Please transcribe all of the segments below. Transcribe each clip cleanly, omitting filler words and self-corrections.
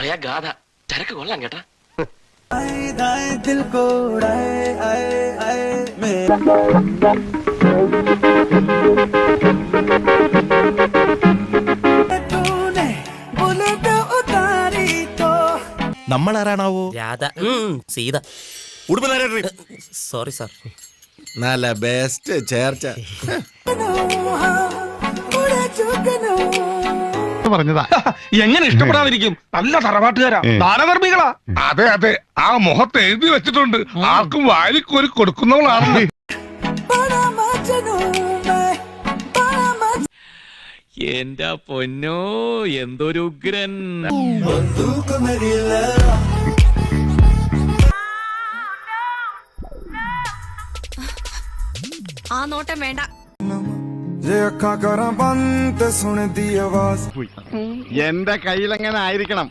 അളിയാ ഗാഥ ചരക്ക് കൊള്ളാം കേട്ടാ. നമ്മൾ ആരാണാവോ? രാധ സീത. Sorry sir. നല്ല ബെസ്റ്റ് ചേർച്ച പറഞ്ഞതാ. എങ്ങനെ ഇഷ്ടപ്പെടാതിരിക്കും? നല്ല തറവാട്ടുകാരാ, ദാനധർമ്മികളാ. അതെ അതെ, ആ മുഖത്ത് എഴുതി വെച്ചിട്ടുണ്ട്, ആർക്കും വാരിക്കോരി കൊടുക്കുന്നവളാണ്. എന്റെ പൊന്നോ, എന്തൊരു ഉഗ്രൻ. ആ നോട്ടം വേണ്ട. എന്റെ കയ്യിൽ എങ്ങനെ ആയിരിക്കണം?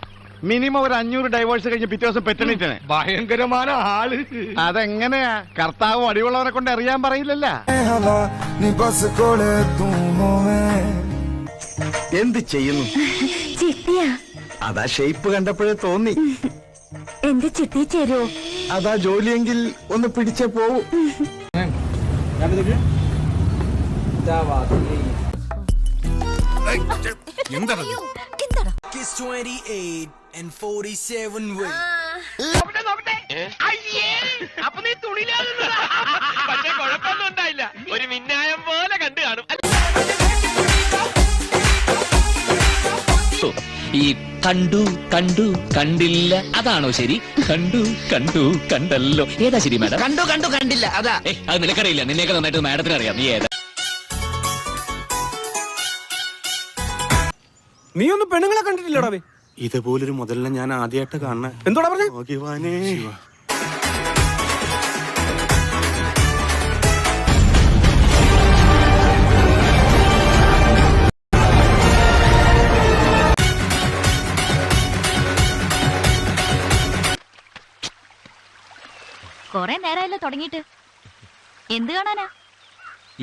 മിനിമം ഒരു 500 ഡൈവേഴ്സ് കഴിഞ്ഞ് പിറ്റേ ദിവസം പെറ്റണിട്ടാണ്. ഭയങ്കരമായ ആള്. അതെങ്ങനെയാ? കർത്താവും അടിവുള്ളവരെ കൊണ്ട് അറിയാൻ പറയില്ലല്ല. എന്ത് ചെയ്യുന്നു? അതാ ഷേപ്പ് കണ്ടപ്പോഴേ തോന്നി. എന്റെ ചിട്ടി ചേരോ? അതാ ജോലിയെങ്കിൽ ഒന്ന് പിടിച്ചേ പോവൂ. അപ്പൊ നീ തുണിയിലാകുന്നതാ. പക്ഷെ കുഴപ്പമൊന്നും ഉണ്ടായില്ല, ഒരു മിന്നായം പോലെ കണ്ടു കാണും. ഈ കണ്ടു കണ്ടു കണ്ടില്ല അതാണോ ശരി? കണ്ടു കണ്ടു കണ്ടല്ലോ ഏതാ ശരി മാഡം? കണ്ടു കണ്ടു കണ്ടില്ല അതാ. അത് നിനക്കറിയില്ല, നിന്നെയൊക്കെ നന്നായിട്ട് മാഡത്തിന് അറിയാം. നീ ഏതാ? നീ ഒന്നും പെണ്ണുങ്ങളെ കണ്ടിട്ടില്ലടാ? ഇതുപോലൊരു മുതലിനെ ഞാൻ ആദ്യമായിട്ട് കാണണേ. എന്തോടാ പറഞ്ഞേ? കൊറേ നേരമല്ലോ തുടങ്ങിയിട്ട്. എന്ത് കാണാനാ?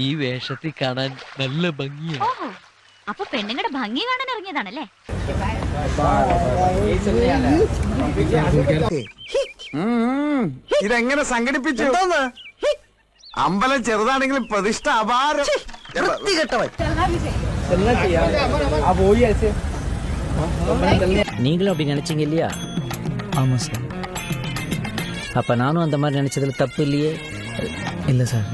ഈ വേഷത്തിൽ കാണാൻ നല്ല ഭംഗിയാണ്. ഓഹോ, അപ്പൊ പെണ്ണുങ്ങളുടെ ഭംഗി കാണാൻ ഇറങ്ങിയതാണല്ലേ? ഇതെങ്ങനെ സംഘടിപ്പിച്ചു? അമ്പലം ചെറുതാണെങ്കിലും പ്രതിഷ്ഠ അപാരം. நீங்களும் அப்படி நினைச்சீங்க இல்லையா? ஆமா சார். அப்ப நானும் அந்த மாதிரி நினைச்சதுல தப்பு இல்லையே? இல்ல சார்.